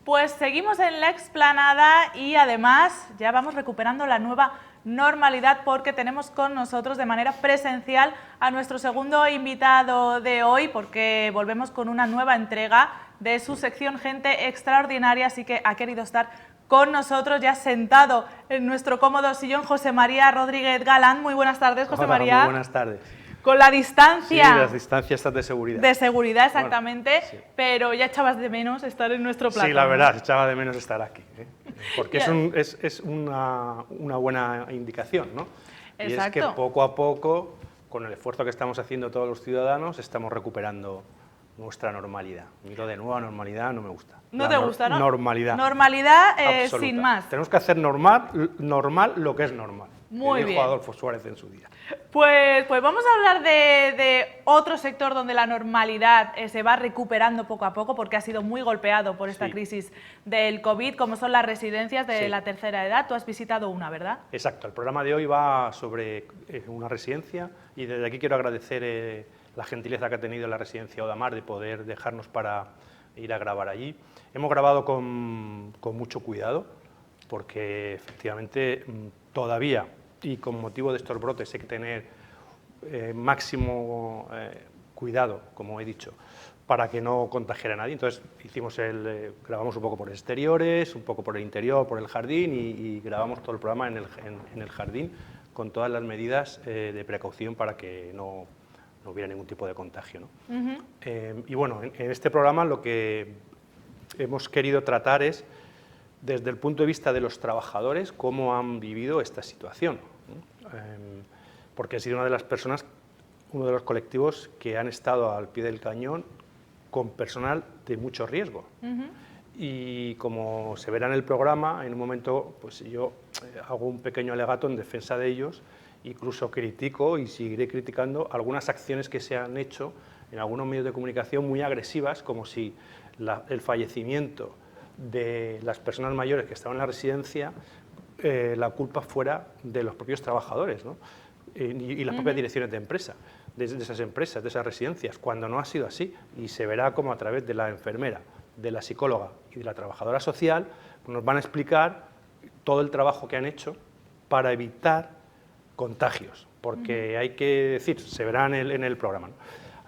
Pues seguimos en la explanada y además ya vamos recuperando la nueva normalidad porque tenemos con nosotros de manera presencial a nuestro segundo invitado de hoy, porque volvemos con una nueva entrega de su sección Gente Extraordinaria, así que ha querido estar con nosotros ya sentado en nuestro cómodo sillón José María Rodríguez Galán. Muy buenas tardes, José María. Muy buenas tardes. Con la distancia. Sí, las distancias están de seguridad. De seguridad, exactamente, bueno, sí. Pero ya echabas de menos estar en nuestro plato. Sí, la verdad, echaba de menos estar aquí, porque es una buena indicación, ¿no? Y Exacto. es que poco a poco, con el esfuerzo que estamos haciendo todos los ciudadanos, estamos recuperando nuestra normalidad. Miro de nueva normalidad, no me gusta. ¿No te gusta, no? Normalidad. Normalidad Absoluta. sin más. Tenemos que hacer normal lo que es normal. Muy que dijo bien. Adolfo Suárez en su día. Pues vamos a hablar de otro sector donde la normalidad se va recuperando poco a poco, porque ha sido muy golpeado por esta crisis del COVID, como son las residencias de la tercera edad. Tú has visitado una, ¿verdad? Exacto. El programa de hoy va sobre una residencia y desde aquí quiero agradecer la gentileza que ha tenido la residencia Odamar de poder dejarnos para ir a grabar allí. Hemos grabado con mucho cuidado, porque efectivamente todavía, y con motivo de estos brotes, hay que tener máximo cuidado, como he dicho, para que no contagiara a nadie. Entonces grabamos un poco por exteriores, un poco por el interior, por el jardín, y grabamos todo el programa en el jardín con todas las medidas de precaución para que no hubiera ningún tipo de contagio, ¿no? Y bueno, en este programa lo que hemos querido tratar es, desde el punto de vista de los trabajadores, cómo han vivido esta situación, porque ha sido uno de los colectivos que han estado al pie del cañón con personal de mucho riesgo. Y como se verá en el programa, en un momento pues yo hago un pequeño alegato en defensa de ellos, incluso critico y seguiré criticando algunas acciones que se han hecho en algunos medios de comunicación muy agresivas, como si el fallecimiento de las personas mayores que estaban en la residencia, la culpa fuera de los propios trabajadores, ¿no? Y las propias direcciones de empresa, de esas empresas, de esas residencias, cuando no ha sido así. Y se verá como a través de la enfermera, de la psicóloga y de la trabajadora social nos van a explicar todo el trabajo que han hecho para evitar contagios, porque hay que decir, se verá en el programa, ¿no?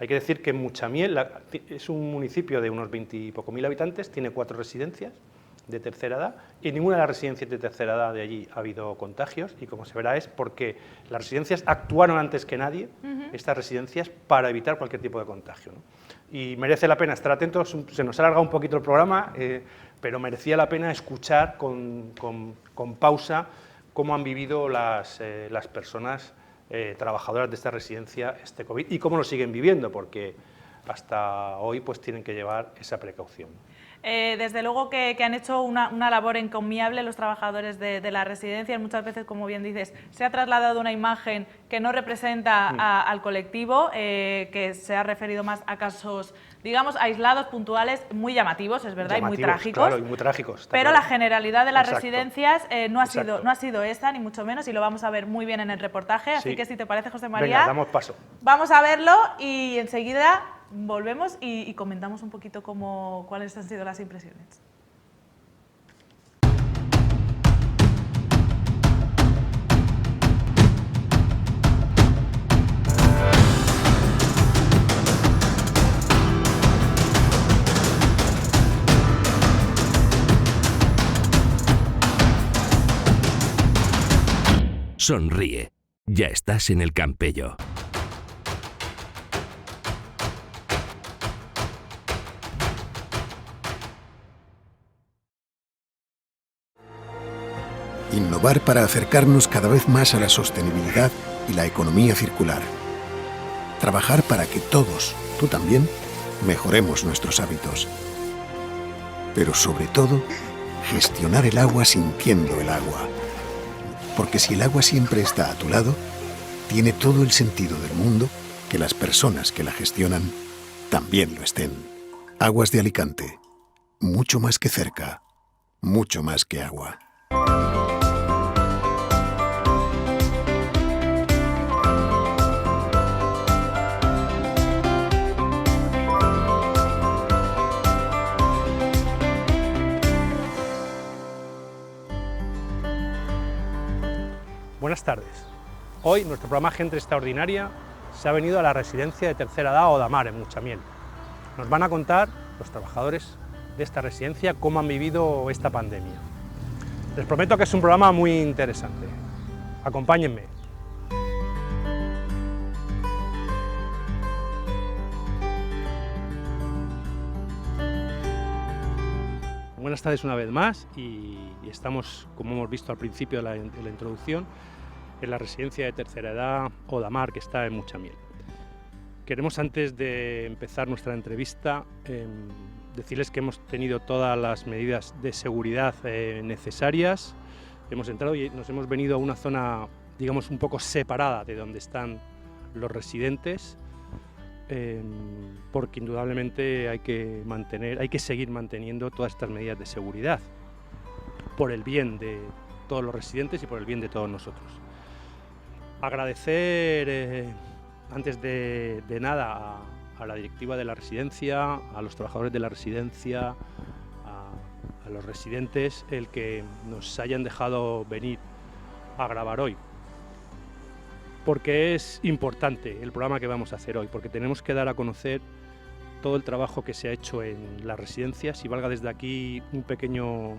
Hay que decir que Muchamiel es un municipio de unos 20 y poco mil habitantes, tiene 4 residencias de tercera edad, y en ninguna de las residencias de tercera edad de allí ha habido contagios, y como se verá es porque las residencias actuaron antes que nadie, estas residencias, para evitar cualquier tipo de contagio, ¿no? Y merece la pena estar atentos. Se nos ha alargado un poquito el programa, pero merecía la pena escuchar con pausa cómo han vivido las personas trabajadoras de esta residencia este COVID y cómo lo siguen viviendo, porque hasta hoy pues tienen que llevar esa precaución. Desde luego que han hecho una labor encomiable los trabajadores de la residencia. Muchas veces, como bien dices, se ha trasladado una imagen que no representa al colectivo, que se ha referido más a casos, digamos, aislados, puntuales, muy llamativos, es verdad, y muy trágicos. Claro, y muy trágicos. Pero claro. La generalidad de las residencias no ha sido esa, ni mucho menos, y lo vamos a ver muy bien en el reportaje. Así que, si te parece, José María, venga, damos paso. Vamos a verlo y enseguida volvemos y comentamos un poquito cuáles han sido las impresiones. Sonríe. Ya estás en el Campello. Innovar para acercarnos cada vez más a la sostenibilidad y la economía circular. Trabajar para que todos, tú también, mejoremos nuestros hábitos. Pero sobre todo, gestionar el agua sintiendo el agua. Porque si el agua siempre está a tu lado, tiene todo el sentido del mundo que las personas que la gestionan también lo estén. Aguas de Alicante. Mucho más que cerca. Mucho más que agua. Buenas tardes. Hoy nuestro programa Gente Extraordinaria se ha venido a la residencia de tercera edad Odamar en Muchamiel. Nos van a contar los trabajadores de esta residencia cómo han vivido esta pandemia. Les prometo que es un programa muy interesante. Acompáñenme. Buenas tardes una vez más y estamos, como hemos visto al principio de la introducción, en la residencia de tercera edad Odamar, que está en Muchamiel. Queremos, antes de empezar nuestra entrevista, decirles que hemos tenido todas las medidas de seguridad necesarias. Hemos entrado y nos hemos venido a una zona, digamos, un poco separada de donde están los residentes, porque indudablemente hay que seguir manteniendo todas estas medidas de seguridad por el bien de todos los residentes y por el bien de todos nosotros. Agradecer antes de nada a la directiva de la residencia, a los trabajadores de la residencia, a los residentes, el que nos hayan dejado venir a grabar hoy, porque es importante el programa que vamos a hacer hoy, porque tenemos que dar a conocer todo el trabajo que se ha hecho en las residencias y valga desde aquí un pequeño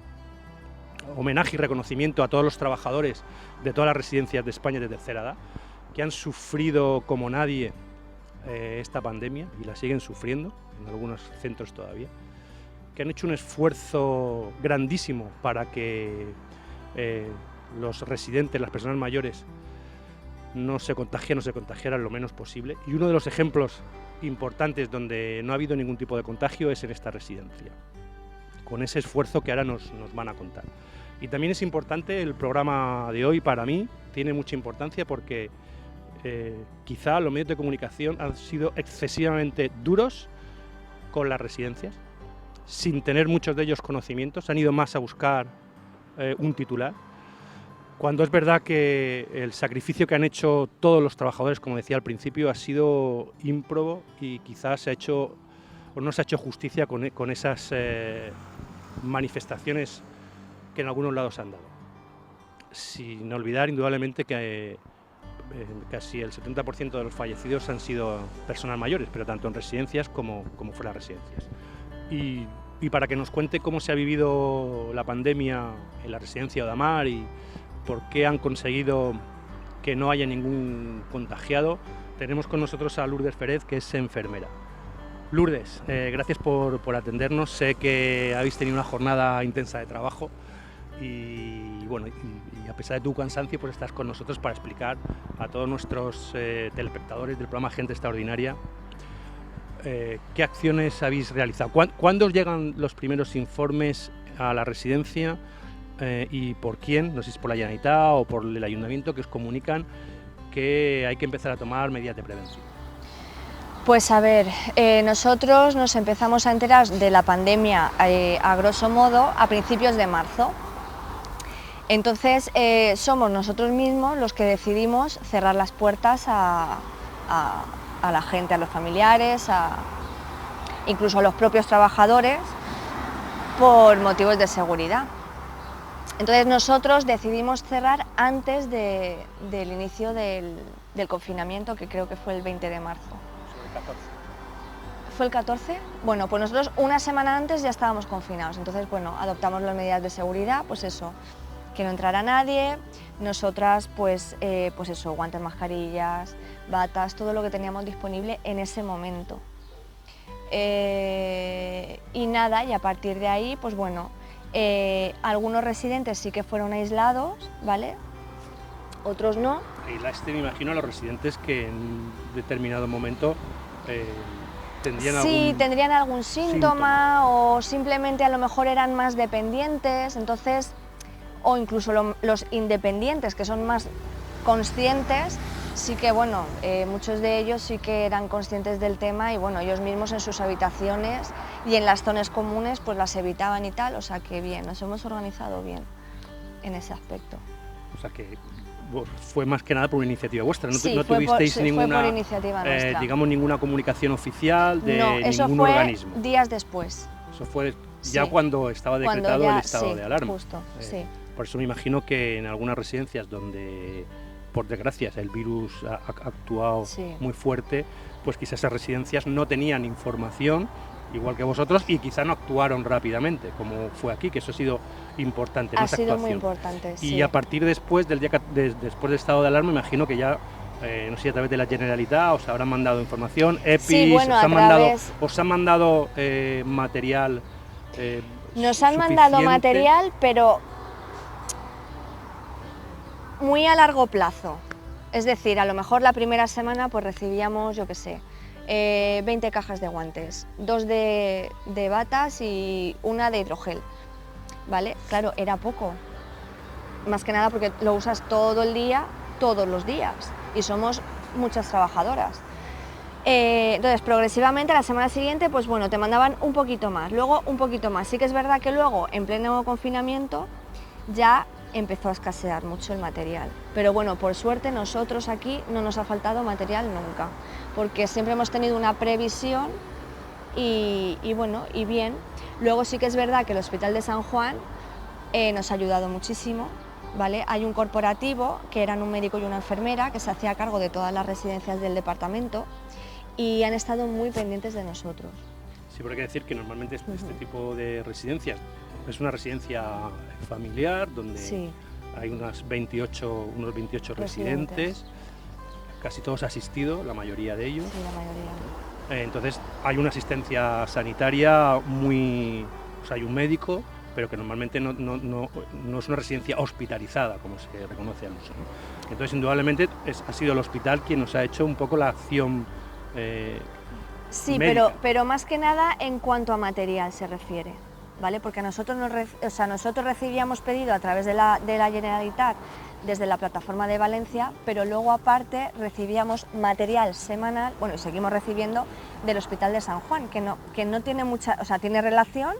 homenaje y reconocimiento a todos los trabajadores de todas las residencias de España de tercera edad, que han sufrido como nadie esta pandemia y la siguen sufriendo en algunos centros todavía, que han hecho un esfuerzo grandísimo para que los residentes, las personas mayores, no se contagiaran lo menos posible. Y uno de los ejemplos importantes donde no ha habido ningún tipo de contagio es en esta residencia, con ese esfuerzo que ahora nos van a contar. Y también es importante el programa de hoy, para mí, tiene mucha importancia porque quizá los medios de comunicación han sido excesivamente duros con las residencias, sin tener muchos de ellos conocimientos, han ido más a buscar un titular, cuando es verdad que el sacrificio que han hecho todos los trabajadores, como decía al principio, ha sido ímprobo y quizás no se ha hecho justicia con esas manifestaciones que en algunos lados han dado. Sin olvidar, indudablemente, que casi el 70% de los fallecidos han sido personas mayores, pero tanto en residencias como fuera de residencias. Y para que nos cuente cómo se ha vivido la pandemia en la residencia Odamar y por qué han conseguido que no haya ningún contagiado, tenemos con nosotros a Lourdes Pérez, que es enfermera. Lourdes, gracias por atendernos. Sé que habéis tenido una jornada intensa de trabajo y a pesar de tu cansancio, pues estás con nosotros para explicar a todos nuestros telespectadores del programa Gente Extraordinaria qué acciones habéis realizado. ¿Cuándo os llegan los primeros informes a la residencia y por quién? No sé si es por la Generalitat o por el Ayuntamiento, que os comunican que hay que empezar a tomar medidas de prevención. Pues a ver, nosotros nos empezamos a enterar de la pandemia a grosso modo a principios de marzo. Entonces somos nosotros mismos los que decidimos cerrar las puertas a la gente, a los familiares, incluso a los propios trabajadores, por motivos de seguridad. Entonces nosotros decidimos cerrar antes del inicio del confinamiento, que creo que fue el 20 de marzo. ¿Fue el 14? Bueno, pues nosotros una semana antes ya estábamos confinados, entonces bueno, adoptamos las medidas de seguridad, pues eso, que no entrara nadie, nosotras pues eso, guantes, mascarillas, batas, todo lo que teníamos disponible en ese momento. Y nada, y a partir de ahí, pues bueno, algunos residentes sí que fueron aislados, ¿vale? Otros no. Me imagino a los residentes que en determinado momento tendrían algún síntoma o simplemente a lo mejor eran más dependientes, entonces, o incluso los independientes, que son más conscientes, sí que bueno, muchos de ellos sí que eran conscientes del tema y bueno, ellos mismos en sus habitaciones y en las zonas comunes pues las evitaban y tal, o sea que bien, nos hemos organizado bien en ese aspecto. O sea que fue más que nada por una iniciativa vuestra, no, sí, no tuvisteis fue por iniciativa nuestra. Digamos, ninguna comunicación oficial de ningún organismo. No, eso fue días después. Eso fue ya cuando estaba decretado el estado de alarma. Justo, sí. Por eso me imagino que en algunas residencias donde por desgracia el virus ha actuado Sí. muy fuerte, pues quizás esas residencias no tenían información, igual que vosotros, y quizá no actuaron rápidamente, como fue aquí, que eso ha sido importante, ¿no? Ha Esa sido muy actuación. importante, Y sí. a partir después del después del estado de alarma, imagino que ya, no sé si a través de la Generalitat os habrán mandado información, EPIs, Sí, bueno, os han mandado material Nos han mandado suficiente. material, pero muy a largo plazo. Es decir, a lo mejor la primera semana pues recibíamos, yo qué sé, 20 cajas de guantes, 2 de batas y 1 de hidrogel, ¿vale? Claro, era poco, más que nada porque lo usas todo el día, todos los días, y somos muchas trabajadoras. Entonces, progresivamente, la semana siguiente, pues bueno, te mandaban un poquito más, luego un poquito más. Sí que es verdad que luego, en pleno confinamiento, ya empezó a escasear mucho el material. Pero bueno, por suerte nosotros aquí no nos ha faltado material nunca, porque siempre hemos tenido una previsión y bueno, y bien. Luego sí que es verdad que el Hospital de San Juan nos ha ayudado muchísimo, ¿vale? Hay un corporativo, que eran un médico y una enfermera, que se hacía cargo de todas las residencias del departamento y han estado muy pendientes de nosotros. Sí, pero hay que decir que normalmente este tipo de residencias es una residencia familiar donde Sí. hay unos 28 residentes, casi todos asistidos, la mayoría de ellos. Sí, la mayoría. Entonces hay una asistencia sanitaria muy... O sea, hay un médico, pero que normalmente no es una residencia hospitalizada, como se reconoce al uso, ¿no? Entonces, indudablemente, ha sido el hospital quien nos ha hecho un poco la acción Sí, médica. pero más que nada en cuanto a material se refiere, ¿vale? Porque nosotros recibíamos pedido a través de la Generalitat desde la plataforma de Valencia, pero luego aparte recibíamos material semanal, bueno, y seguimos recibiendo del Hospital de San Juan, que no tiene mucha, o sea, tiene relación,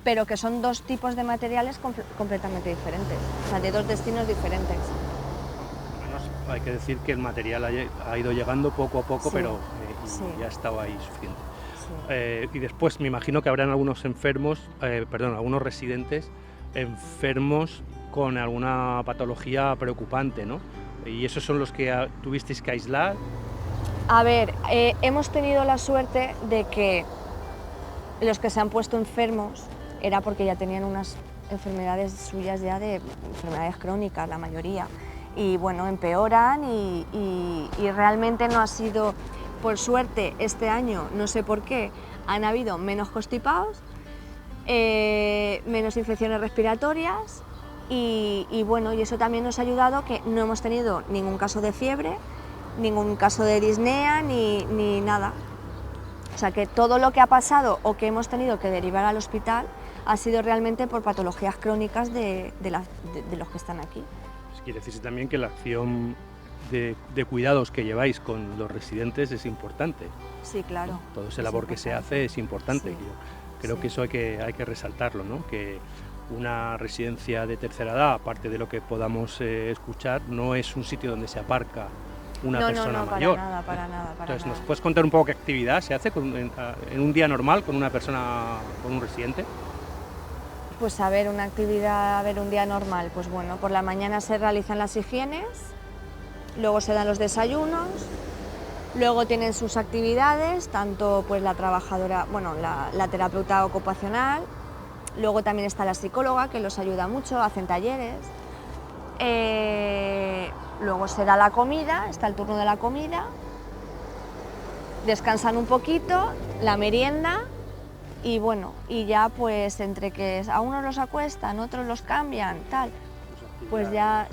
pero que son 2 tipos de materiales completamente diferentes, o sea, de 2 destinos diferentes. Hay que decir que el material ha ido llegando poco a poco, Sí, pero sí. ya estaba ahí suficiente. Sí. Y después me imagino que habrán algunos algunos residentes enfermos con alguna patología preocupante, ¿no? Y esos son los que tuvisteis que aislar. A ver, hemos tenido la suerte de que los que se han puesto enfermos era porque ya tenían unas enfermedades suyas ya de enfermedades crónicas, la mayoría. Y bueno, empeoran y realmente no ha sido, por suerte, este año, no sé por qué, han habido menos constipados, menos infecciones respiratorias y bueno, y eso también nos ha ayudado que no hemos tenido ningún caso de fiebre, ningún caso de disnea ni nada. O sea que todo lo que ha pasado o que hemos tenido que derivar al hospital ha sido realmente por patologías crónicas de los que están aquí. Quiere decirse también que la acción de cuidados que lleváis con los residentes es importante. Sí, claro. Todo ese labor que se hace es importante. Sí. Creo que eso hay que resaltarlo, ¿no? Que una residencia de tercera edad, aparte de lo que podamos escuchar, no es un sitio donde se aparca una persona mayor. No, para nada. Entonces, ¿nos puedes contar un poco qué actividad se hace en un día normal con una persona, con un residente? Pues a ver, una actividad, un día normal, pues bueno, por la mañana se realizan las higienes, luego se dan los desayunos, luego tienen sus actividades, tanto pues la trabajadora, bueno, la terapeuta ocupacional, luego también está la psicóloga que los ayuda mucho, hacen talleres, luego se da la comida, está el turno de la comida, descansan un poquito, la merienda. Y bueno, y ya pues entre que a unos los acuestan, otros los cambian, tal, pues ya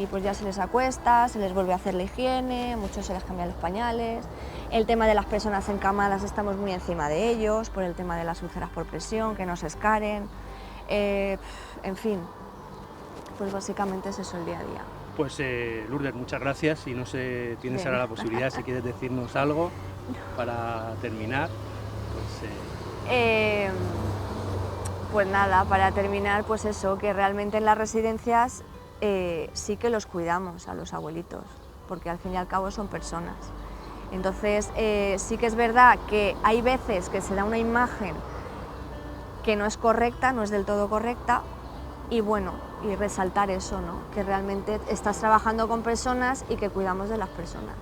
pues ya se les acuesta, se les vuelve a hacer la higiene, muchos se les cambian los pañales. El tema de las personas encamadas estamos muy encima de ellos, por el tema de las úlceras por presión, que no se escaren, en fin, pues básicamente es eso el día a día. Pues Lourdes, muchas gracias y no sé, tienes ahora la posibilidad, si quieres decirnos algo para terminar, pues... Pues nada, para terminar, pues eso, que realmente en las residencias sí que los cuidamos a los abuelitos, porque al fin y al cabo son personas. Entonces sí que es verdad que hay veces que se da una imagen que no es correcta, no es del todo correcta, y bueno, y resaltar eso, ¿no? Que realmente estás trabajando con personas y que cuidamos de las personas.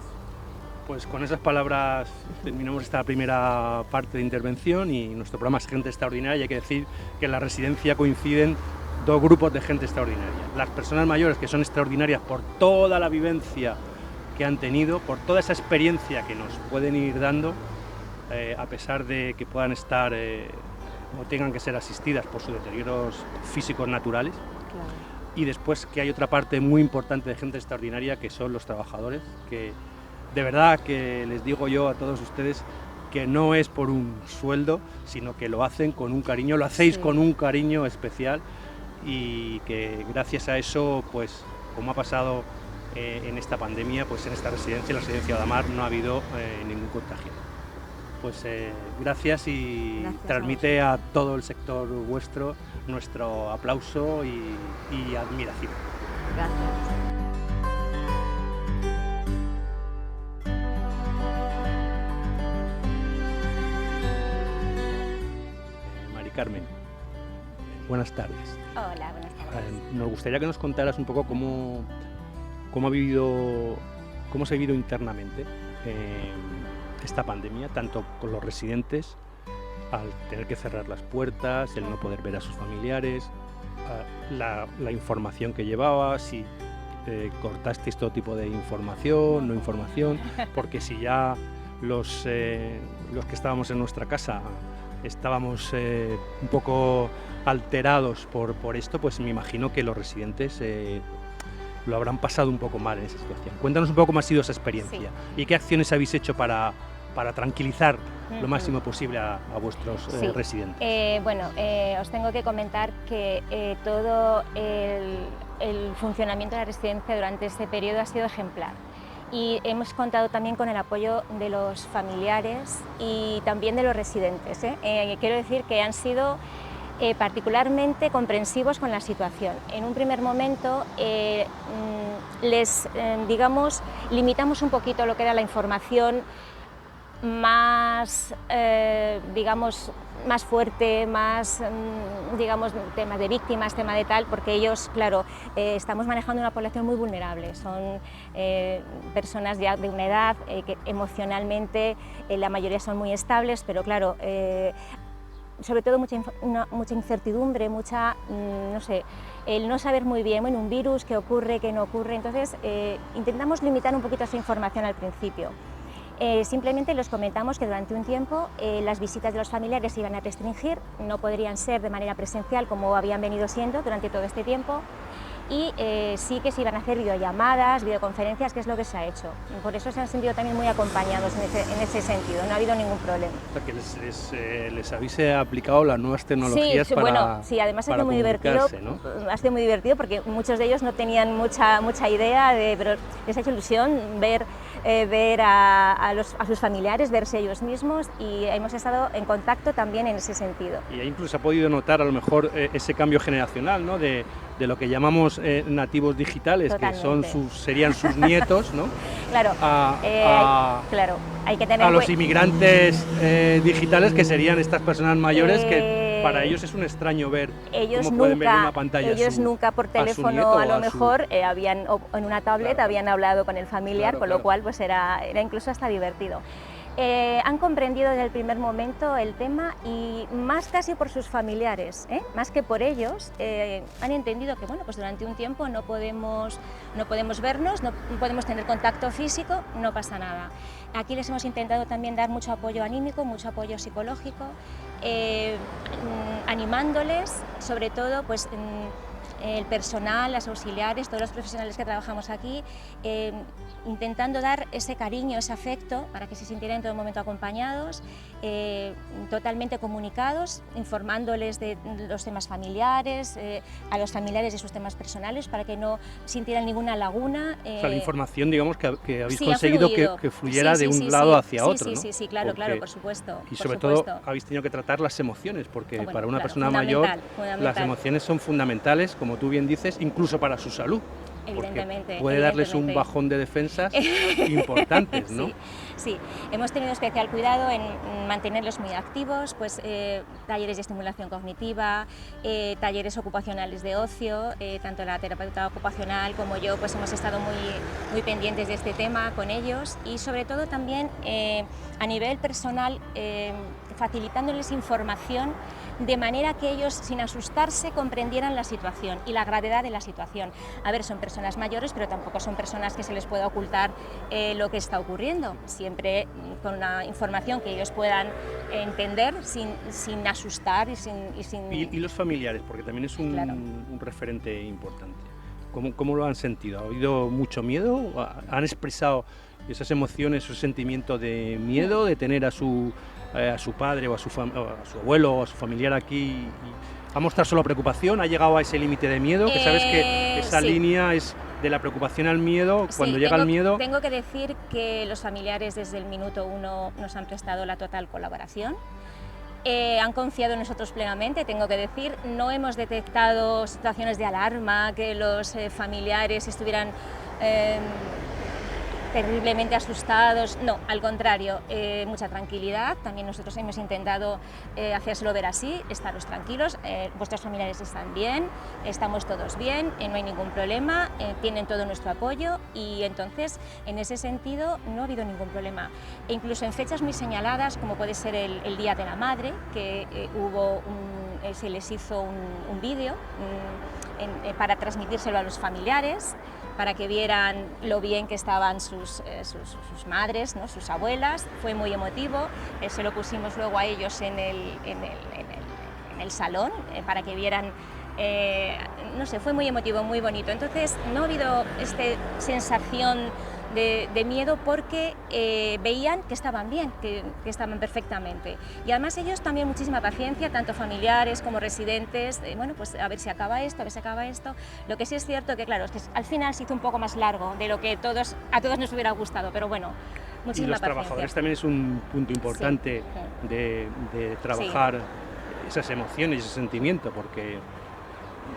Pues con esas palabras terminamos esta primera parte de intervención y nuestro programa es Gente Extraordinaria, y hay que decir que en la residencia coinciden dos grupos de gente extraordinaria. Las personas mayores, que son extraordinarias por toda la vivencia que han tenido, por toda esa experiencia que nos pueden ir dando, a pesar de que puedan estar o tengan que ser asistidas por sus deterioros físicos naturales. Claro. Y después que hay otra parte muy importante de gente extraordinaria, que son los trabajadores, que de verdad que les digo yo a todos ustedes que no es por un sueldo, sino que lo hacen con un cariño, lo hacéis con un cariño especial, y que gracias a eso, pues como ha pasado en esta pandemia, pues en esta residencia, la residencia Odamar, no ha habido ningún contagio. Pues gracias, y gracias transmite a todo el sector vuestro nuestro aplauso y admiración. Gracias. Mari Carmen, buenas tardes. Hola, buenas tardes. Nos gustaría que nos contaras un poco cómo se ha vivido internamente esta pandemia, tanto con los residentes, al tener que cerrar las puertas, el no poder ver a sus familiares, la información que llevaba, si cortasteis todo tipo de información, no información, porque si ya los que estábamos en nuestra casa estábamos un poco alterados por esto, pues me imagino que los residentes lo habrán pasado un poco mal en esa situación. Cuéntanos un poco cómo ha sido esa experiencia y qué acciones habéis hecho para tranquilizar lo máximo posible a vuestros residentes. Os tengo que comentar que todo el funcionamiento de la residencia durante este periodo ha sido ejemplar. Y hemos contado también con el apoyo de los familiares y también de los residentes. Quiero decir que han sido particularmente comprensivos con la situación. En un primer momento limitamos un poquito lo que era la información más, más fuerte, más, tema de víctimas, tema de tal, porque ellos, claro, estamos manejando una población muy vulnerable, son personas ya de una edad que emocionalmente la mayoría son muy estables, pero claro, sobre todo mucha incertidumbre, el no saber muy bien, un virus, qué ocurre, qué no ocurre, entonces intentamos limitar un poquito esa información al principio. Simplemente les comentamos que durante un tiempo las visitas de los familiares se iban a restringir, no podrían ser de manera presencial como habían venido siendo durante todo este tiempo, y sí que se iban a hacer videollamadas, videoconferencias, que es lo que se ha hecho. Por eso se han sentido también muy acompañados en ese sentido, no ha habido ningún problema. O sea, que les habéis aplicado las nuevas tecnologías sí, además ha sido muy divertido, ¿no? Ha sido muy divertido porque muchos de ellos no tenían mucha idea, pero les ha hecho ilusión ver a sus familiares, verse ellos mismos, y hemos estado en contacto también en ese sentido. Y ahí incluso se ha podido notar a lo mejor ese cambio generacional, ¿no? de lo que llamamos nativos digitales. Totalmente. Que serían sus nietos, ¿no? Claro, claro, hay que tener a los inmigrantes digitales, que serían estas personas mayores que para ellos es un extraño ver cómo pueden ver en una pantalla. Ellos nunca por teléfono a lo mejor o en una tablet habían hablado con el familiar, con lo cual pues era incluso hasta divertido. Han comprendido desde el primer momento el tema, y más casi por sus familiares, más que por ellos, han entendido que pues durante un tiempo no podemos vernos, no podemos tener contacto físico, no pasa nada. Aquí les hemos intentado también dar mucho apoyo anímico, mucho apoyo psicológico, animándoles, sobre todo pues el personal, las auxiliares, todos los profesionales que trabajamos aquí, intentando dar ese cariño, ese afecto, para que se sintieran en todo momento acompañados, totalmente comunicados, informándoles de los temas familiares, a los familiares de sus temas personales, para que no sintieran ninguna laguna. O sea, la información, digamos, que habéis conseguido que fluyera de un lado hacia otro, ¿no? Sí, claro, por supuesto. Y sobre todo habéis tenido que tratar las emociones, porque para una persona mayor las emociones son fundamentales, como tú bien dices, incluso para su salud. evidentemente. Puede darles un evidentemente. bajón de defensas importantes, ¿no? Sí, sí, hemos tenido especial cuidado en mantenerlos muy activos, pues talleres de estimulación cognitiva, talleres ocupacionales de ocio, tanto la terapeuta ocupacional como yo pues hemos estado muy pendientes de este tema con ellos y sobre todo también a nivel personal facilitándoles información de manera que ellos, sin asustarse, comprendieran la situación y la gravedad de la situación. A ver, son personas mayores, pero tampoco son personas que se les pueda ocultar lo que está ocurriendo, siempre con una información que ellos puedan entender sin asustar y sin... Y los familiares, porque también es Claro. un referente importante. ¿Cómo lo han sentido? ¿Ha habido mucho miedo? ¿Han expresado esas emociones, esos sentimientos de miedo de tener a su padre o a su abuelo o a su familiar aquí? ¿Ha mostrado solo preocupación? ¿Ha llegado a ese límite de miedo? Que sabes que esa sí. línea es de la preocupación al miedo. Cuando Sí, llega el miedo... Tengo que decir que los familiares desde el minuto 1 nos han prestado la total colaboración. Han confiado en nosotros plenamente, tengo que decir, no hemos detectado situaciones de alarma, que los familiares estuvieran terriblemente asustados, no, al contrario, mucha tranquilidad, también nosotros hemos intentado hacérselo ver así, estaros tranquilos, vuestros familiares están bien, estamos todos bien, no hay ningún problema, tienen todo nuestro apoyo y entonces en ese sentido no ha habido ningún problema. E incluso en fechas muy señaladas, como puede ser el Día de la Madre, que se les hizo un vídeo para transmitírselo a los familiares, para que vieran lo bien que estaban sus madres, ¿no? Sus abuelas, fue muy emotivo, se lo pusimos luego a ellos en el salón para que vieran, no sé, fue muy emotivo, muy bonito. Entonces no ha habido esta sensación de miedo porque veían que estaban bien, que estaban perfectamente. Y además ellos también muchísima paciencia, tanto familiares como residentes, bueno, pues a ver si acaba esto, a ver si acaba esto. Lo que sí es cierto que, claro, es que al final se hizo un poco más largo de lo que a todos nos hubiera gustado, pero bueno, muchísima paciencia. Y los trabajadores también es un punto importante sí. de trabajar esas emociones y ese sentimiento, porque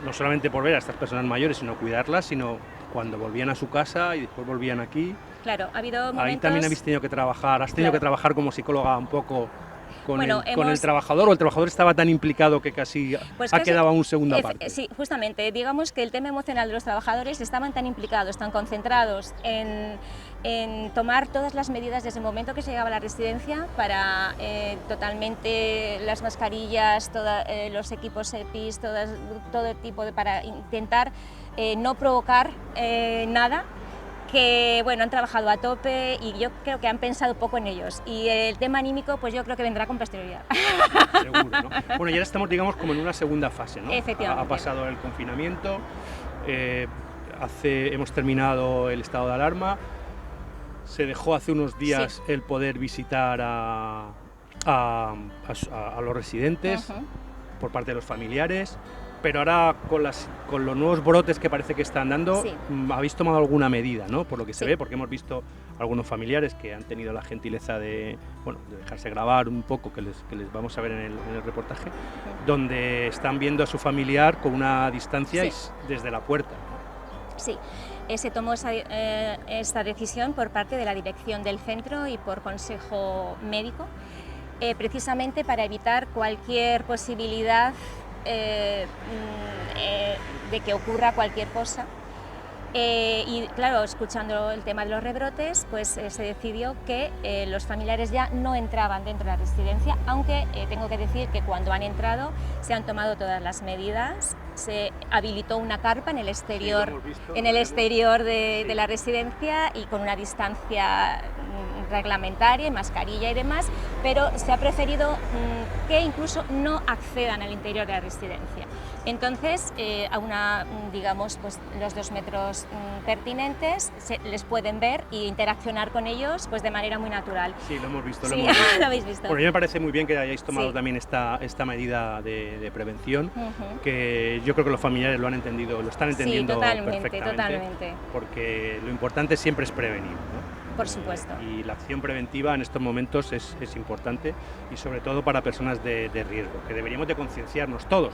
no solamente por ver a estas personas mayores, sino cuidarlas, sino cuando volvían a su casa y después volvían aquí. Claro, ha habido momentos... Ahí también habéis tenido que trabajar, has tenido que trabajar como psicóloga un poco con el trabajador, o el trabajador estaba tan implicado que casi ha quedado a un segunda parte. Sí, justamente, digamos que el tema emocional de los trabajadores estaban tan implicados, tan concentrados en tomar todas las medidas desde el momento que se llegaba a la residencia para totalmente las mascarillas, los equipos EPIs, todo tipo para intentar no provocar nada, que bueno, han trabajado a tope y yo creo que han pensado poco en ellos. Y el tema anímico, pues yo creo que vendrá con posterioridad. Seguro, ¿no? Bueno, y ahora estamos, digamos, como en una segunda fase, ¿no? Efectivamente. Ha pasado el confinamiento, hemos terminado el estado de alarma, se dejó hace unos días el poder visitar a los residentes por parte de los familiares. Pero ahora con los nuevos brotes que parece que están dando, habéis tomado alguna medida, ¿no? Por lo que se ve, porque hemos visto algunos familiares que han tenido la gentileza de dejarse grabar un poco, que les vamos a ver en el reportaje, donde están viendo a su familiar con una distancia desde la puerta, ¿no? Sí, se tomó esta decisión por parte de la dirección del centro y por consejo médico, precisamente para evitar cualquier posibilidad de que ocurra cualquier cosa. Y claro, escuchando el tema de los rebrotes, pues se decidió que los familiares ya no entraban dentro de la residencia, aunque tengo que decir que cuando han entrado se han tomado todas las medidas, se habilitó una carpa en el exterior, de la residencia y con una distancia reglamentaria, mascarilla y demás, pero se ha preferido que incluso no accedan al interior de la residencia. Entonces, digamos, pues los 2 metros pertinentes les pueden ver e interaccionar con ellos pues de manera muy natural. Sí, lo hemos visto. Sí, lo habéis visto. Bueno, a mí me parece muy bien que hayáis tomado también esta medida de prevención, que yo creo que los familiares lo han entendido, lo están entendiendo perfectamente. Totalmente. Porque lo importante siempre es prevenir, ¿no? Por supuesto. Y la acción preventiva en estos momentos es importante, y sobre todo para personas de riesgo, que deberíamos de concienciarnos todos,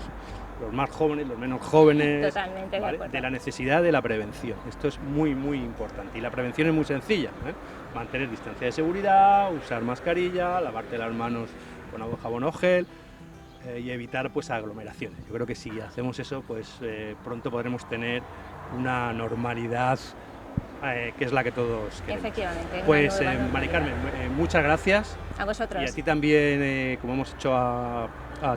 los más jóvenes, los menos jóvenes, Totalmente, ¿vale?, de acuerdo. de la necesidad de la prevención. Esto es muy importante, y la prevención es muy sencilla, ¿eh? Mantener distancia de seguridad, usar mascarilla, lavarte las manos con agua, jabón o gel, y evitar pues aglomeraciones. Yo creo que si hacemos eso, pues pronto podremos tener una normalidad que es la que todos queremos. Efectivamente. Pues una nueva Mari Carmen, normalidad. muchas gracias. A vosotros. Y a ti también, como hemos hecho a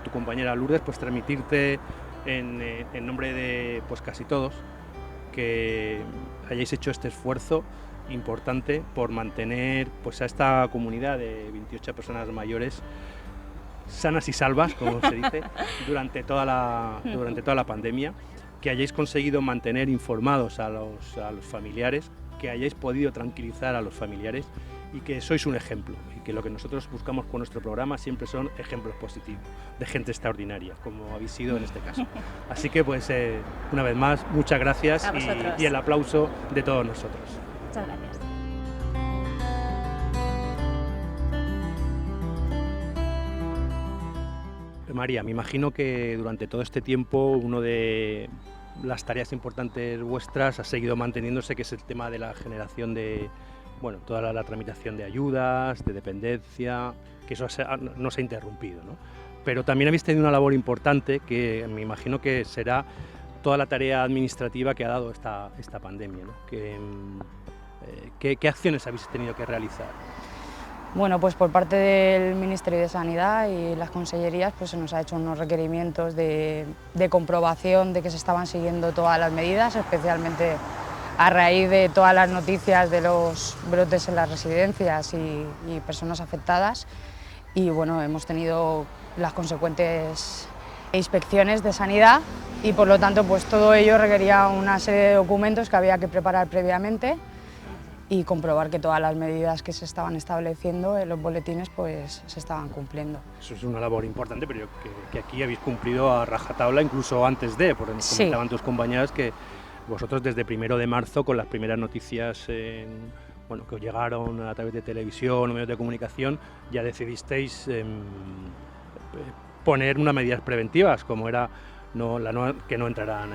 tu compañera Lourdes, pues transmitirte en nombre de pues casi todos que hayáis hecho este esfuerzo importante por mantener pues a esta comunidad de 28 personas mayores sanas y salvas, como se dice, durante toda la pandemia, que hayáis conseguido mantener informados a los familiares, que hayáis podido tranquilizar a los familiares, y que sois un ejemplo, y que lo que nosotros buscamos con nuestro programa siempre son ejemplos positivos de gente extraordinaria, como habéis sido en este caso. Así que pues una vez más, muchas gracias, A vosotros. y el aplauso de todos nosotros. Muchas gracias. María, me imagino que durante todo este tiempo una de las tareas importantes vuestras ha seguido manteniéndose, que es el tema de la generación de, bueno, toda la tramitación de ayudas, de dependencia, que eso no se ha interrumpido, ¿no? Pero también habéis tenido una labor importante que me imagino que será toda la tarea administrativa que ha dado esta pandemia, ¿no? ¿Qué acciones habéis tenido que realizar? Bueno, pues por parte del Ministerio de Sanidad y las consellerías pues se nos ha hecho unos requerimientos de comprobación de que se estaban siguiendo todas las medidas, especialmente a raíz de todas las noticias de los brotes en las residencias y personas afectadas. Y bueno, hemos tenido las consecuentes inspecciones de sanidad y por lo tanto pues todo ello requería una serie de documentos que había que preparar previamente y comprobar que todas las medidas que se estaban estableciendo en los boletines pues se estaban cumpliendo. Eso es una labor importante, pero que aquí habéis cumplido a rajatabla incluso antes de, porque nos comentaban tus compañeras que vosotros desde 1 de marzo, con las primeras noticias que os llegaron a través de televisión o medios de comunicación, ya decidisteis poner unas medidas preventivas, como era que no entrarán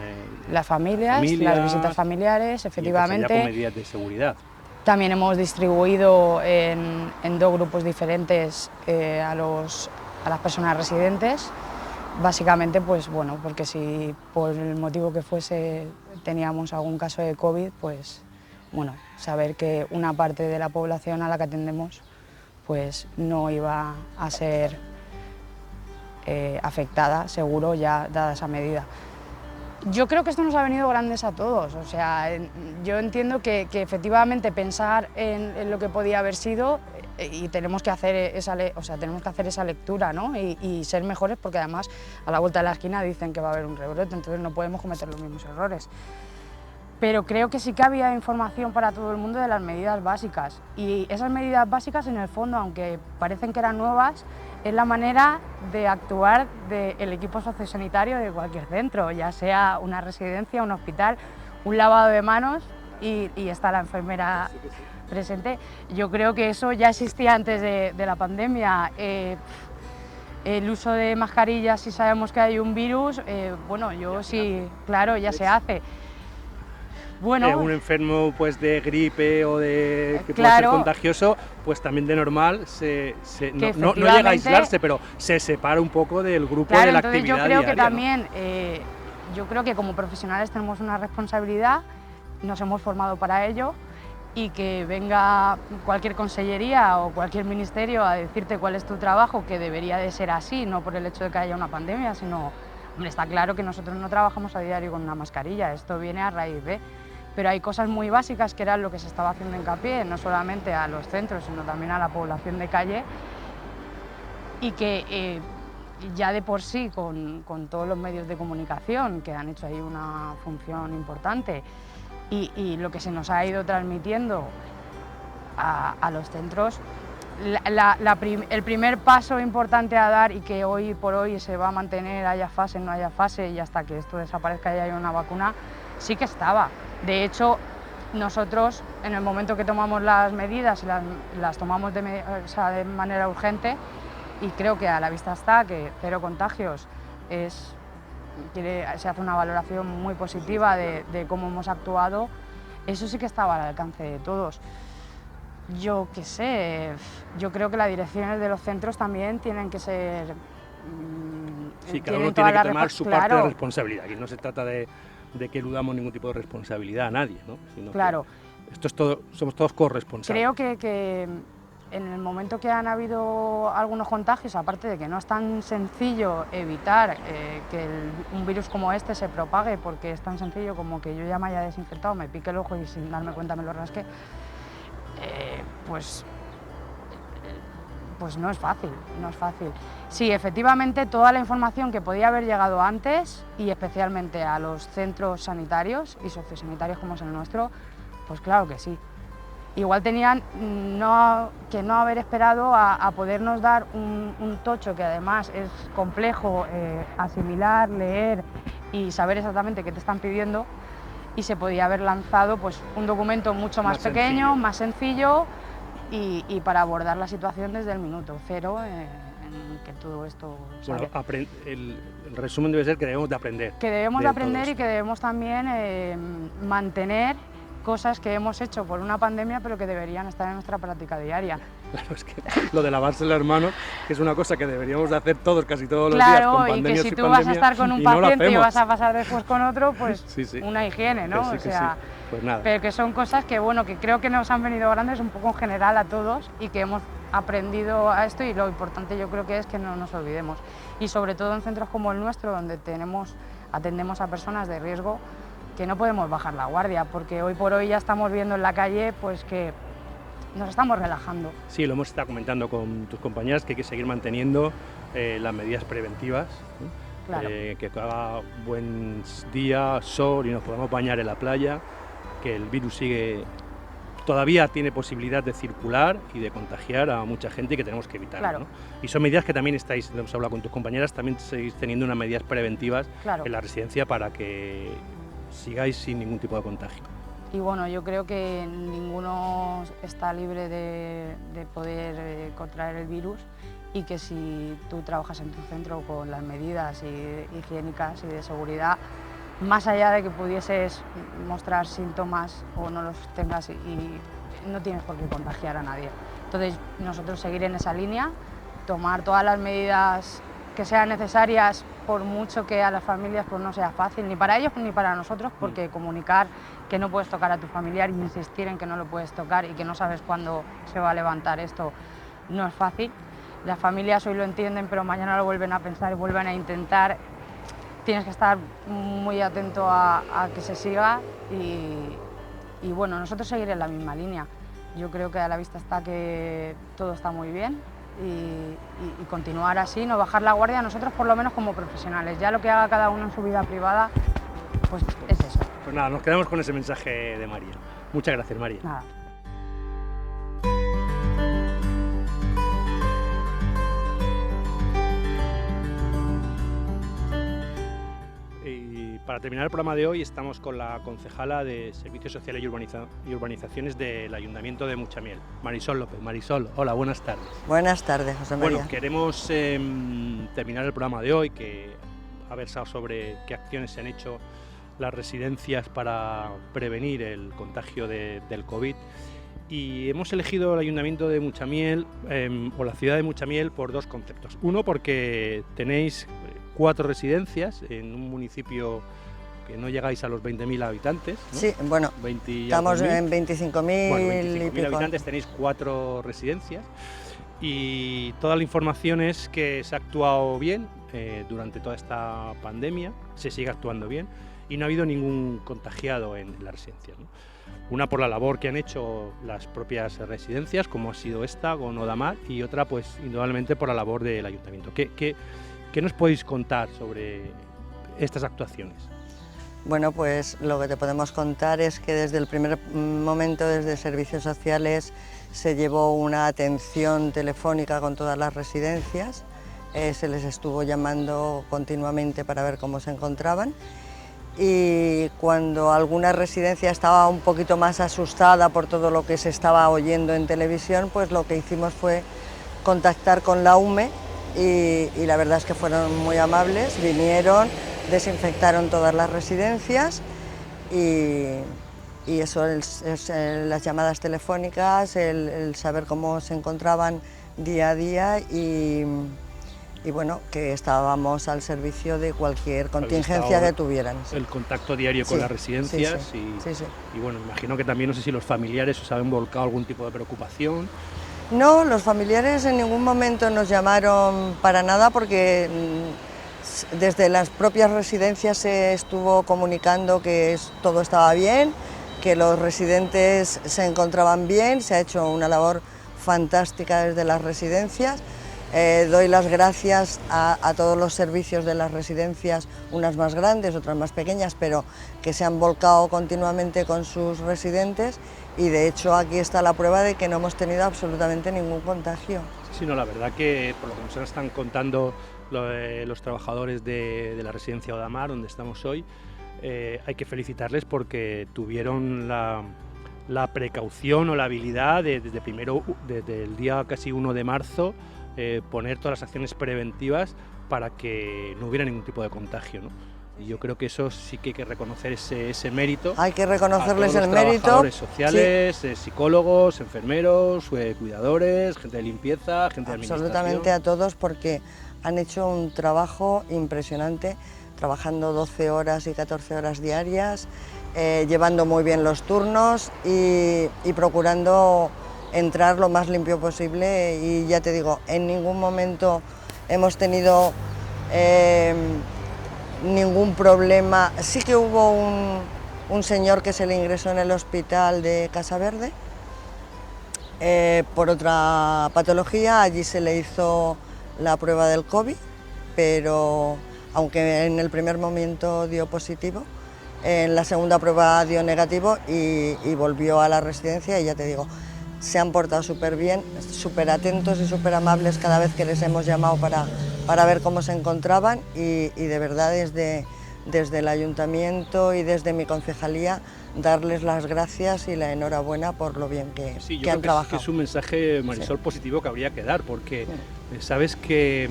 las familias, las visitas familiares, efectivamente. Y con medidas de seguridad. También hemos distribuido en 2 grupos diferentes a las personas residentes, básicamente pues bueno, porque si por el motivo que fuese teníamos algún caso de COVID, pues bueno, saber que una parte de la población a la que atendemos pues no iba a ser afectada, seguro, ya dada esa medida. Yo creo que esto nos ha venido grandes a todos, o sea, yo entiendo que efectivamente pensar en lo que podía haber sido y tenemos que hacer esa lectura, ¿no? y ser mejores, porque además a la vuelta de la esquina dicen que va a haber un rebrote, entonces no podemos cometer los mismos errores. Pero creo que sí que había información para todo el mundo de las medidas básicas, y esas medidas básicas en el fondo, aunque parecen que eran nuevas, es la manera de actuar del equipo sociosanitario de cualquier centro, ya sea una residencia, un hospital, un lavado de manos y está la enfermera presente. Yo creo que eso ya existía antes de la pandemia. El uso de mascarillas, si sabemos que hay un virus, bueno, yo sí, claro, ya se hace. Bueno, un enfermo pues de gripe o de que claro, puede ser contagioso, pues también de normal no llega a aislarse, pero se separa un poco del grupo, claro, de la entonces actividad yo creo diaria, que también, yo creo que como profesionales tenemos una responsabilidad, nos hemos formado para ello, y que venga cualquier consellería o cualquier ministerio a decirte cuál es tu trabajo, que debería de ser así, no por el hecho de que haya una pandemia, sino, hombre, está claro que nosotros no trabajamos a diario con una mascarilla, esto viene a raíz de... Pero hay cosas muy básicas que eran lo que se estaba haciendo hincapié, no solamente a los centros, sino también a la población de calle, y que ya de por sí, con todos los medios de comunicación, que han hecho ahí una función importante, y lo que se nos ha ido transmitiendo a los centros, el primer paso importante a dar, y que hoy por hoy se va a mantener, haya fase, no haya fase, y hasta que esto desaparezca y haya una vacuna, sí que estaba. De hecho, nosotros, en el momento que tomamos las medidas, las tomamos de manera urgente, y creo que a la vista está que 0 contagios se hace una valoración muy positiva de cómo hemos actuado. Eso sí que estaba al alcance de todos. Yo qué sé, yo creo que las direcciones de los centros también tienen que ser... Sí, cada uno tiene que tomar su parte de responsabilidad. Aquí no se trata de que eludamos ningún tipo de responsabilidad a nadie, ¿no? Sino claro. Esto es todo, somos todos corresponsables. Creo que en el momento que han habido algunos contagios, aparte de que no es tan sencillo evitar que un virus como este se propague, porque es tan sencillo como que yo ya me haya desinfectado, me pique el ojo y sin darme cuenta me lo rasque, pues no es fácil, no es fácil. Sí, efectivamente, toda la información que podía haber llegado antes, y especialmente a los centros sanitarios y sociosanitarios como es el nuestro, pues claro que sí. Igual tenían que no haber esperado a podernos dar un tocho que además es complejo asimilar, leer y saber exactamente qué te están pidiendo, y se podía haber lanzado pues un documento mucho más pequeño, más sencillo y para abordar la situación desde el minuto 0 en que todo esto sale. Bueno, el resumen debe ser que debemos de aprender. Que debemos de aprender y que debemos también mantener cosas que hemos hecho por una pandemia, pero que deberían estar en nuestra práctica diaria. Claro, es que lo de lavarse las manos, que es una cosa que deberíamos de hacer todos, casi todos los días, con pandemia y que si tú vas a estar con un paciente y vas a pasar después con otro, pues sí. una higiene, ¿no? Que sí, pues nada. Pero que son cosas que, bueno, que creo que nos han venido grandes un poco en general a todos y que hemos aprendido a esto, y lo importante yo creo que es que no nos olvidemos. Y sobre todo en centros como el nuestro, donde atendemos a personas de riesgo, que no podemos bajar la guardia, porque hoy por hoy ya estamos viendo en la calle pues que nos estamos relajando. Sí, lo hemos estado comentando con tus compañeras, que hay que seguir manteniendo las medidas preventivas, ¿no? Claro. Que haga buen día, sol y nos podamos bañar en la playa, que el virus todavía tiene posibilidad de circular y de contagiar a mucha gente, y que tenemos que evitarlo, claro. ¿no? Y son medidas que también lo hemos hablado con tus compañeras, también seguís teniendo unas medidas preventivas, claro, en la residencia para que sigáis sin ningún tipo de contagio. Y bueno, yo creo que ninguno está libre de poder contraer el virus, y que si tú trabajas en tu centro con las medidas higiénicas y de seguridad, más allá de que pudieses mostrar síntomas o no los tengas, y no tienes por qué contagiar a nadie. Entonces nosotros seguir en esa línea, tomar todas las medidas que sean necesarias, por mucho que a las familias pues no sea fácil, ni para ellos ni para nosotros, porque comunicar que no puedes tocar a tu familiar y insistir en que no lo puedes tocar y que no sabes cuándo se va a levantar esto no es fácil. Las familias hoy lo entienden, pero mañana lo vuelven a pensar y vuelven a intentar. Tienes que estar muy atento a que se siga y bueno, nosotros seguir en la misma línea. Yo creo que a la vista está que todo está muy bien, y continuar así, no bajar la guardia, nosotros por lo menos como profesionales. Ya lo que haga cada uno en su vida privada, pues es eso. Pues nada, nos quedamos con ese mensaje de María. Muchas gracias, María. Nada. Para terminar el programa de hoy estamos con la concejala de Servicios Sociales y Urbanizaciones del Ayuntamiento de Muchamiel, Marisol López. Marisol, hola, buenas tardes. Buenas tardes, José María. Bueno, queremos terminar el programa de hoy, que ha versado sobre qué acciones se han hecho las residencias para prevenir el contagio del COVID. Y hemos elegido el Ayuntamiento de Muchamiel, o la ciudad de Muchamiel, por dos conceptos. Uno, porque tenéis 4 residencias en un municipio que no llegáis a los 20.000 habitantes, ¿no? Sí, bueno, estamos en 25.000 bueno, 25.000 habitantes, tenéis 4 residencias, y toda la información es que se ha actuado bien durante toda esta pandemia, se sigue actuando bien, y no ha habido ningún contagiado en las residencias, ¿no? Una por la labor que han hecho las propias residencias, como ha sido esta con Odamar, y otra pues indudablemente por la labor del Ayuntamiento. ¿Qué nos podéis contar sobre estas actuaciones? Bueno, pues lo que te podemos contar es que desde el primer momento, desde Servicios Sociales, se llevó una atención telefónica con todas las residencias, se les estuvo llamando continuamente para ver cómo se encontraban, y cuando alguna residencia estaba un poquito más asustada por todo lo que se estaba oyendo en televisión, pues lo que hicimos fue contactar con la UME y la verdad es que fueron muy amables, vinieron, desinfectaron todas las residencias y eso, las llamadas telefónicas, el saber cómo se encontraban día a día y bueno, que estábamos al servicio de cualquier contingencia que tuvieran. Sí. El contacto diario con las residencias y bueno, imagino que también no sé si los familiares os han volcado algún tipo de preocupación. No, los familiares en ningún momento nos llamaron para nada porque desde las propias residencias se estuvo comunicando que todo estaba bien, que los residentes se encontraban bien, se ha hecho una labor fantástica desde las residencias. Doy las gracias a todos los servicios de las residencias, unas más grandes, otras más pequeñas, pero que se han volcado continuamente con sus residentes y de hecho aquí está la prueba de que no hemos tenido absolutamente ningún contagio. Sí, no, la verdad que por lo que nos están contando los trabajadores de la residencia Odamar, donde estamos hoy, hay que felicitarles porque tuvieron la precaución o la habilidad de, desde el día casi 1 de marzo, poner todas las acciones preventivas para que no hubiera ningún tipo de contagio, ¿no? Y yo creo que eso sí que hay que reconocer ese mérito. Hay que reconocerles el mérito. Trabajadores sociales, sí. Psicólogos, enfermeros, cuidadores, gente de limpieza, gente de administración. Absolutamente a todos porque han hecho un trabajo impresionante, trabajando 12 horas y 14 horas diarias, llevando muy bien los turnos y procurando entrar lo más limpio posible y ya te digo, en ningún momento hemos tenido ningún problema. Sí que hubo un señor que se le ingresó en el hospital de Casa Verde por otra patología, allí se le hizo la prueba del COVID, pero aunque en el primer momento dio positivo, en la segunda prueba dio negativo y volvió a la residencia y ya te digo, se han portado súper bien, súper atentos y súper amables cada vez que les hemos llamado para ver cómo se encontraban y de verdad desde el ayuntamiento y desde mi concejalía darles las gracias y la enhorabuena por lo bien que han trabajado. Es un mensaje, Marisol, positivo que habría que dar porque sabes que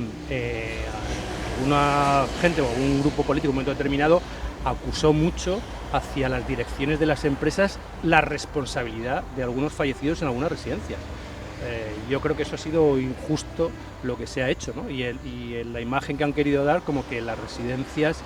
alguna gente o algún grupo político en un momento determinado acusó mucho hacia las direcciones de las empresas la responsabilidad de algunos fallecidos en algunas residencias. Yo creo que eso ha sido injusto lo que se ha hecho, ¿no? Y la imagen que han querido dar como que las residencias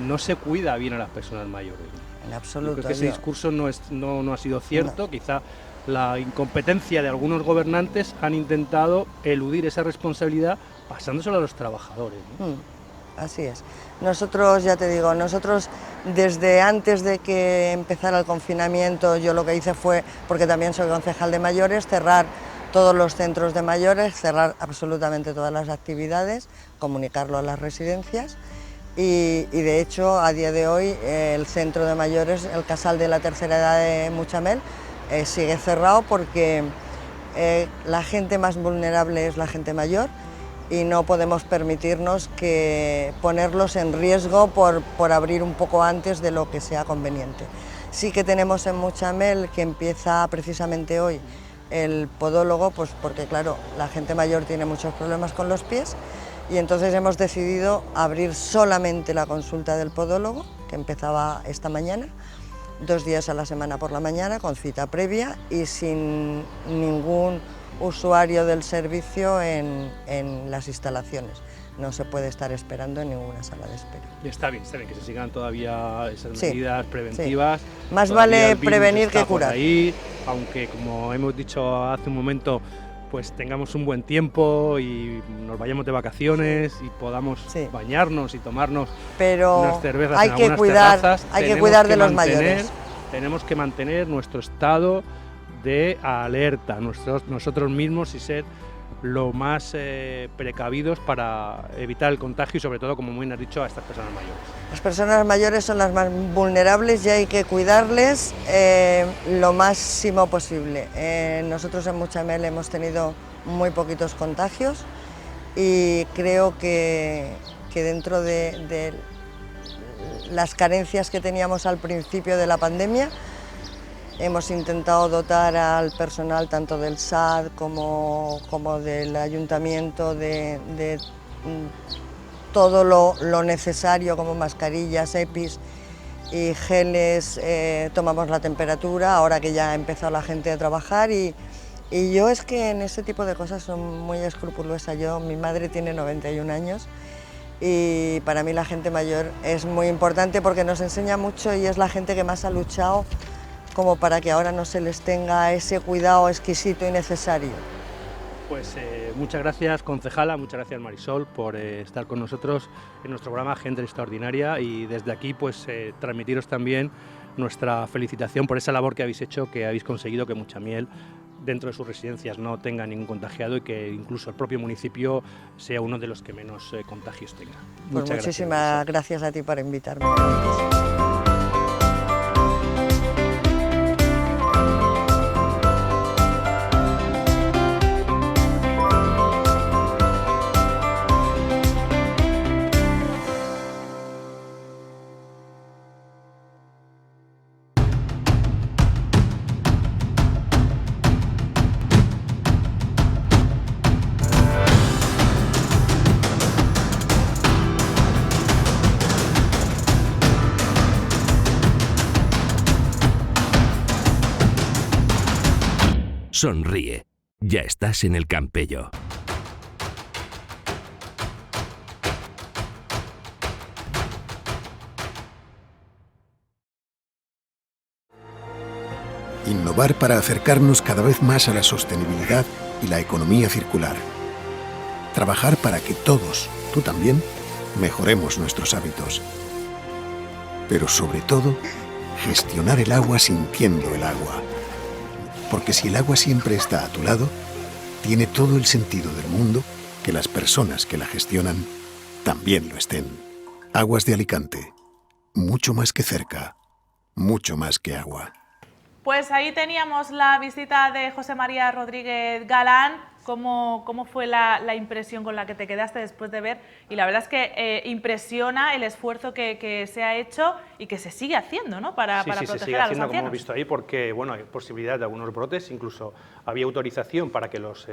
no se cuida bien a las personas mayores. En absoluto. Yo creo que ese discurso no ha sido cierto, quizá la incompetencia de algunos gobernantes han intentado eludir esa responsabilidad pasándosela a los trabajadores, ¿no? Así es. Nosotros, ya te digo, desde antes de que empezara el confinamiento, yo lo que hice fue, porque también soy concejal de mayores, cerrar todos los centros de mayores, cerrar absolutamente todas las actividades, comunicarlo a las residencias y de hecho a día de hoy el centro de mayores, el Casal de la Tercera Edad de Muchamel, sigue cerrado porque la gente más vulnerable es la gente mayor y no podemos permitirnos ponerlos en riesgo por abrir un poco antes de lo que sea conveniente. Sí que tenemos en Muchamel, que empieza precisamente hoy, el podólogo, pues porque claro, la gente mayor tiene muchos problemas con los pies y entonces hemos decidido abrir solamente la consulta del podólogo, que empezaba esta mañana, 2 días a la semana por la mañana, con cita previa y sin ningún usuario del servicio en las instalaciones. No se puede estar esperando en ninguna sala de espera. Está bien que se sigan todavía esas medidas preventivas. Sí. Más vale prevenir que curar. Ahí, aunque como hemos dicho hace un momento, pues tengamos un buen tiempo y nos vayamos de vacaciones y podamos bañarnos y tomarnos unas cervezas en algunas terrazas. Hay que cuidar de los mayores. Tenemos que mantener nuestro estado de alerta, nosotros mismos y ser lo más precavidos para evitar el contagio y sobre todo, como muy bien has dicho, a estas personas mayores. Las personas mayores son las más vulnerables y hay que cuidarles lo máximo posible. Nosotros en Muchamel hemos tenido muy poquitos contagios y creo que dentro de las carencias que teníamos al principio de la pandemia. Hemos intentado dotar al personal tanto del SAD como del ayuntamiento de todo lo necesario, como mascarillas, EPIs y geles. Tomamos la temperatura ahora que ya ha empezado la gente a trabajar y yo es que en ese tipo de cosas soy muy escrupulosa. Mi madre tiene 91 años y para mí la gente mayor es muy importante porque nos enseña mucho y es la gente que más ha luchado como para que ahora no se les tenga ese cuidado exquisito y necesario. Pues muchas gracias, concejala, muchas gracias, Marisol, por estar con nosotros en nuestro programa Gente Extraordinaria, y desde aquí pues transmitiros también nuestra felicitación por esa labor que habéis hecho, que habéis conseguido que Muchamiel dentro de sus residencias no tenga ningún contagiado y que incluso el propio municipio sea uno de los que menos contagios tenga. Pues muchísimas gracias a ti por invitarme. Sonríe. Ya estás en el Campello. Innovar para acercarnos cada vez más a la sostenibilidad y la economía circular. Trabajar para que todos, tú también, mejoremos nuestros hábitos. Pero sobre todo, gestionar el agua sintiendo el agua. Porque si el agua siempre está a tu lado, tiene todo el sentido del mundo que las personas que la gestionan también lo estén. Aguas de Alicante. Mucho más que cerca. Mucho más que agua. Pues ahí teníamos la visita de José María Rodríguez Galán. ¿Cómo fue la impresión con la que te quedaste después de ver? Y la verdad es que impresiona el esfuerzo que se ha hecho y que se sigue haciendo, ¿no? para proteger se sigue a los haciendo, ancianos. como hemos visto ahí, porque bueno, hay posibilidad de algunos brotes, incluso había autorización para que los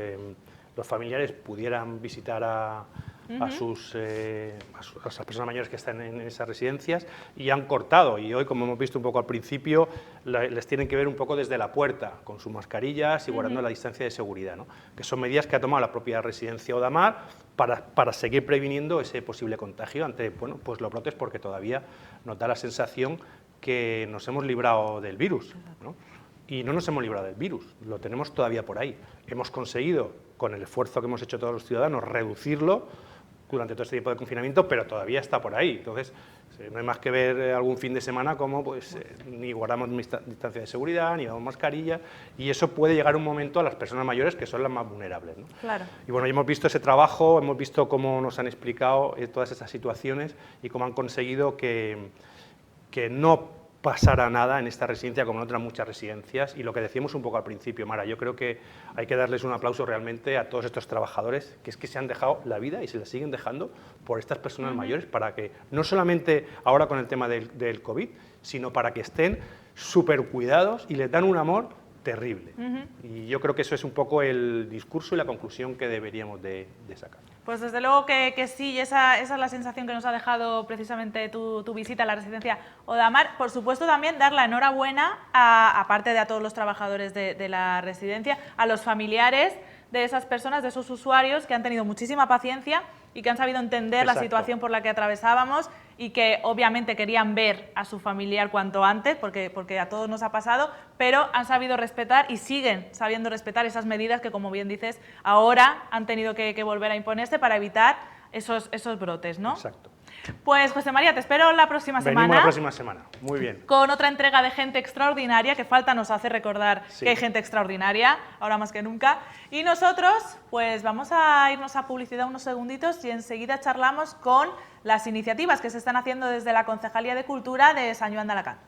familiares pudieran visitar a las personas mayores que están en esas residencias, y han cortado, y hoy, como hemos visto un poco al principio, les tienen que ver un poco desde la puerta, con sus mascarillas y guardando la distancia de seguridad, ¿no? Que son medidas que ha tomado la propia residencia Odamar para seguir previniendo ese posible contagio ante pues los brotes, porque todavía nos da la sensación que nos hemos librado del virus, ¿no? Y no nos hemos librado del virus, lo tenemos todavía por ahí. Hemos conseguido, con el esfuerzo que hemos hecho todos los ciudadanos, reducirlo durante todo este tiempo de confinamiento, pero todavía está por ahí. Entonces, no hay más que ver algún fin de semana como pues, ni guardamos distancia de seguridad, ni damos mascarilla, y eso puede llegar un momento a las personas mayores, que son las más vulnerables, ¿no? Claro. Y bueno, hemos visto ese trabajo, hemos visto cómo nos han explicado todas esas situaciones y cómo han conseguido que no pasara nada en esta residencia como en otras muchas residencias. Y lo que decíamos un poco al principio, Mara, yo creo que hay que darles un aplauso realmente a todos estos trabajadores, que es que se han dejado la vida y se la siguen dejando por estas personas mayores, para que no solamente ahora con el tema del COVID, sino para que estén súper cuidados y les dan un amor terrible. Y yo creo que eso es un poco el discurso y la conclusión que deberíamos de sacar. Pues desde luego que sí, y esa es la sensación que nos ha dejado precisamente tu visita a la residencia Odamar. Por supuesto, también dar la enhorabuena, aparte de a todos los trabajadores de la residencia, a los familiares de esas personas, de esos usuarios que han tenido muchísima paciencia y que han sabido entender la situación por la que atravesábamos, y que obviamente querían ver a su familiar cuanto antes, porque a todos nos ha pasado, pero han sabido respetar y siguen sabiendo respetar esas medidas que, como bien dices, ahora han tenido que volver a imponerse para evitar esos brotes, ¿no? Exacto. Pues José María, te espero la próxima semana. Venimos la próxima semana, muy bien. Con otra entrega de Gente Extraordinaria, que falta nos hace recordar que hay gente extraordinaria, ahora más que nunca. Y nosotros, pues vamos a irnos a publicidad unos segunditos y enseguida charlamos con las iniciativas que se están haciendo desde la Concejalía de Cultura de Sant Joan d'Alacant.